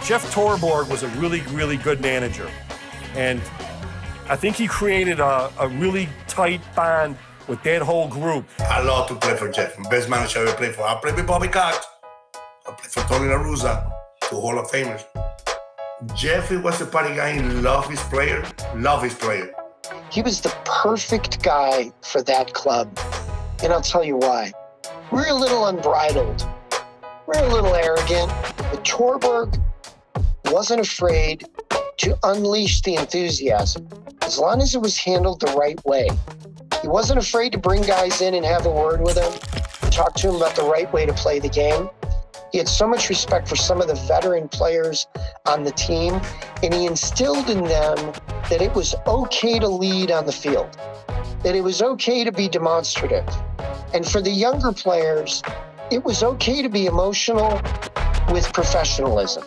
Jeff Torborg was a really, really good manager. And I think he created a really tight bond with that whole group. I love to play for Jeff. Best manager I ever played for. I played with Bobby Cox. I played for Tony La Russa, two Hall of Famers. Jeff was a party guy. He loved his player. He was the perfect guy for that club. And I'll tell you why. We're a little unbridled. We're a little arrogant. But Torborg wasn't afraid to unleash the enthusiasm, as long as it was handled the right way. He wasn't afraid to bring guys in and have a word with them, talk to them about the right way to play the game. He had so much respect for some of the veteran players on the team, and he instilled in them that it was okay to lead on the field, that it was okay to be demonstrative. And for the younger players, it was okay to be emotional with professionalism.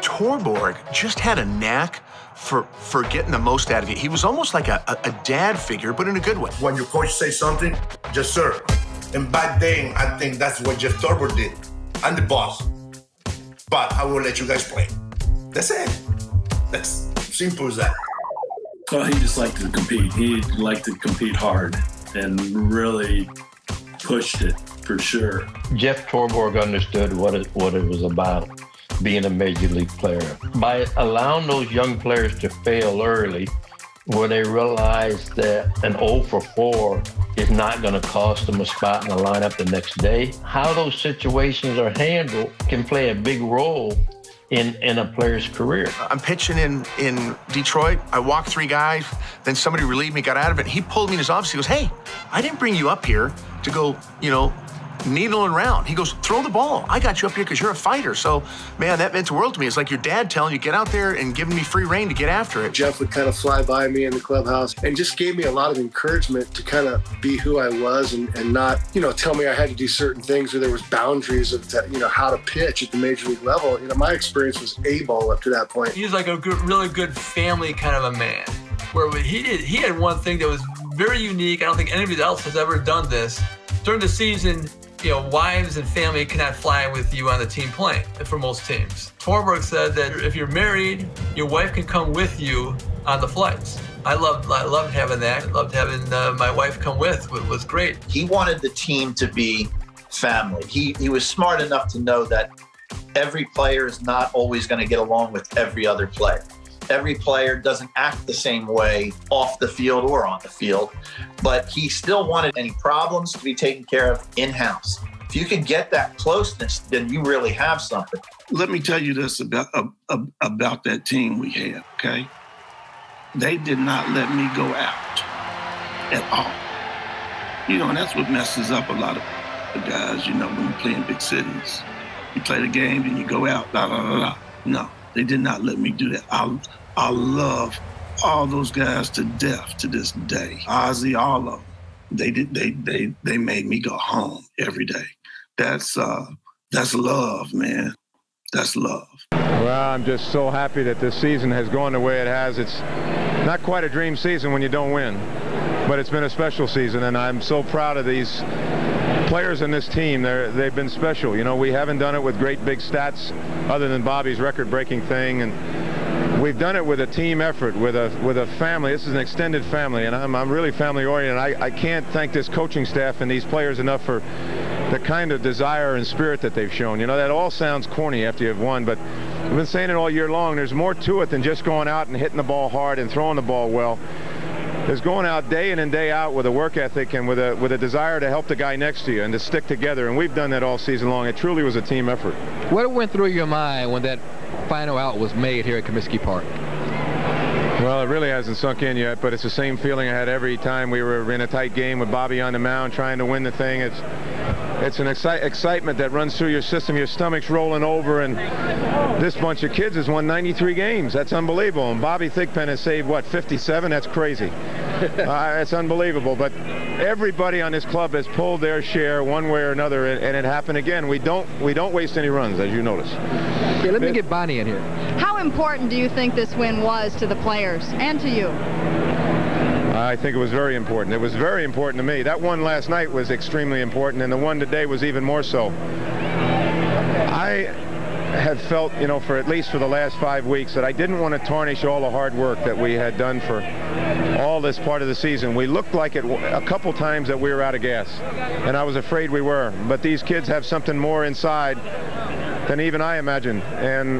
Torborg just had a knack for getting the most out of it. He was almost like a dad figure, but in a good way. When your coach says something, just sir. And back then, I think that's what Jeff Torborg did. I'm the boss, but I will let you guys play. That's it. That's simple as that. Well, he just liked to compete. He liked to compete hard and really pushed it, for sure. Jeff Torborg understood what it was about, being a major league player. By allowing those young players to fail early, where they realize that an 0 for 4 is not going to cost them a spot in the lineup the next day, how those situations are handled can play a big role in a player's career. I'm pitching in Detroit. I walked 3 guys, then somebody relieved me, got out of it. He pulled me in his office. He goes, hey, I didn't bring you up here to go, needling around. He goes, throw the ball. I got you up here because you're a fighter. So, man, that meant the world to me. It's like your dad telling you, get out there and giving me free rein to get after it. Jeff would kind of fly by me in the clubhouse and just gave me a lot of encouragement to kind of be who I was and not, tell me I had to do certain things or there was boundaries of, how to pitch at the major league level. My experience was A-ball up to that point. He was like a really good family kind of a man, where he had one thing that was very unique. I don't think anybody else has ever done this. During the season, wives and family cannot fly with you on the team plane for most teams. Torborg said that if you're married, your wife can come with you on the flights. I loved having that. I loved having my wife come with. It was great. He wanted the team to be family. He was smart enough to know that every player is not always going to get along with every other player. Every player doesn't act the same way off the field or on the field, but he still wanted any problems to be taken care of in-house. If you can get that closeness, then you really have something. Let me tell you this about that team we had, okay? They did not let me go out at all. And that's what messes up a lot of guys, when you play in big cities. You play the game and you go out, No. They did not let me do that. I love all those guys to death to this day. Ozzy, all of them. They made me go home every day. That's love, man. That's love. Well, I'm just so happy that this season has gone the way it has. It's not quite a dream season when you don't win, but it's been a special season, and I'm so proud of these players in this team. They've been special. We haven't done it with great big stats other than Bobby's record-breaking thing, and we've done it with a team effort, with a family. This is an extended family, and I'm really family-oriented. I can't thank this coaching staff and these players enough for the kind of desire and spirit that they've shown. That all sounds corny after you've won, but I've been saying it all year long. There's more to it than just going out and hitting the ball hard and throwing the ball well. There's going out day in and day out with a work ethic and with a desire to help the guy next to you and to stick together, and we've done that all season long. It truly was a team effort. What went through your mind when that final out was made here at Comiskey Park? Well, it really hasn't sunk in yet, but it's the same feeling I had every time we were in a tight game with Bobby on the mound trying to win the thing. It's an excitement that runs through your system. Your stomach's rolling over, and this bunch of kids has won 93 games. That's unbelievable. And Bobby Thigpen has saved, 57? That's crazy. It's unbelievable. But everybody on this club has pulled their share one way or another, and it happened again. We don't waste any runs, as you notice. Okay, let me get Bonnie in here. How important do you think this win was to the players and to you? I think it was very important. It was very important to me. That one last night was extremely important, and the one today was even more so. have felt, for at least for the last 5 weeks, that I didn't want to tarnish all the hard work that we had done for all this part of the season. We looked like it a couple times that we were out of gas, and I was afraid we were. But these kids have something more inside than even I imagined, and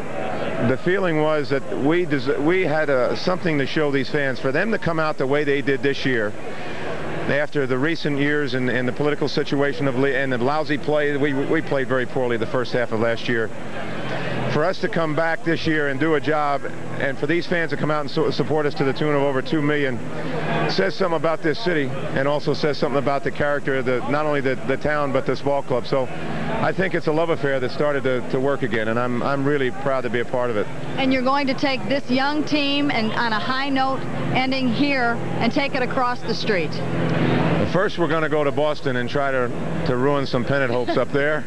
the feeling was that we had something to show these fans. For them to come out the way they did this year, after the recent years and the political situation and the lousy play, we played very poorly the first half of last year. For us to come back this year and do a job, and for these fans to come out and support us to the tune of over 2 million, says something about this city, and also says something about the character of not only the town but this ball club. So I think it's a love affair that started to work again, and I'm really proud to be a part of it. And you're going to take this young team and on a high note, ending here, and take it across the street. First, we're going to go to Boston and try to ruin some pennant hopes up there.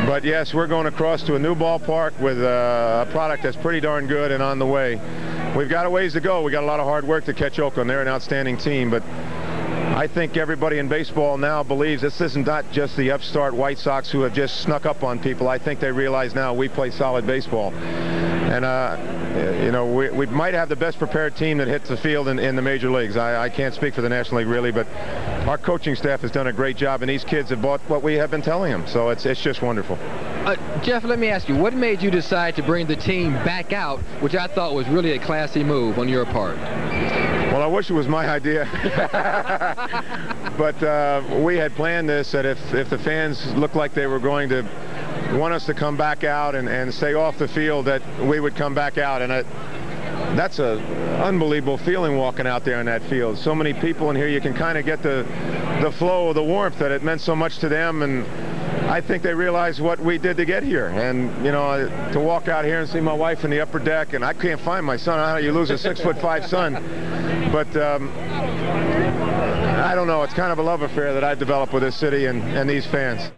But yes, we're going across to a new ballpark with a product that's pretty darn good and on the way. We've got a ways to go. We got a lot of hard work to catch Oakland. They're an outstanding team, but I think everybody in baseball now believes this isn't not just the upstart White Sox who have just snuck up on people. I think they realize now we play solid baseball. And, we might have the best prepared team that hits the field in the major leagues. I can't speak for the National League, really, but our coaching staff has done a great job, and these kids have bought what we have been telling them. So it's just wonderful. Jeff, let me ask you, what made you decide to bring the team back out, which I thought was really a classy move on your part? Well, I wish it was my idea. But we had planned this, that if the fans looked like they were going to want us to come back out and stay off the field, that we would come back out. And that's an unbelievable feeling walking out there in that field. So many people in here, you can kind of get the flow of the warmth that it meant so much to them. And I think they realize what we did to get here. And, to walk out here and see my wife in the upper deck, and I can't find my son. I don't know how you lose a 6'5" son. But I don't know. It's kind of a love affair that I developed with this city and these fans.